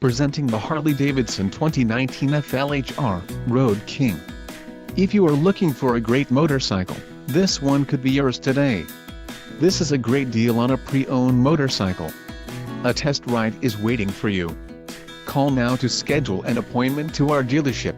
Presenting the Harley-Davidson 2019 FLHR, Road King. If you are looking for a great motorcycle, this one could be yours today. This is a great deal on a pre-owned motorcycle. A test ride is waiting for you. Call now to schedule an appointment to our dealership.